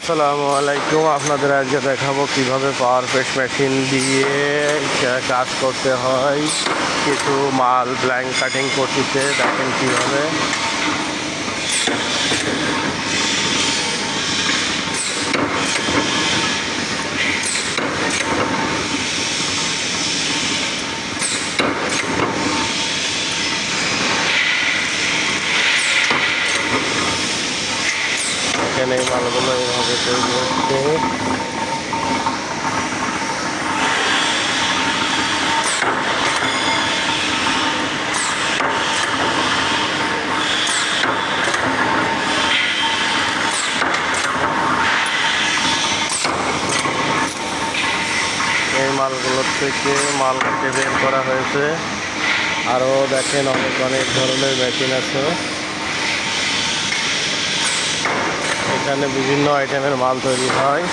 আসসালামু আলাইকুম। আপনাদের আজকে দেখাবো কিভাবে পাওয়ার পেস্ট মেশিন দিয়ে কাজ করতে হয়। কিছু মাল ব্ল্যাঙ্ক কাটিং করতেছে, দেখেন কিভাবে। এখানে এই মালগুলো এইভাবে তৈরি হচ্ছে। এই মালগুলোর থেকে মাল কেটে বের করা হয়েছে। আরও দেখেন অনেক অনেক ধরনের মেশিন আছে। এখানে বিভিন্ন আইটেমের মাল তৈরি হয়।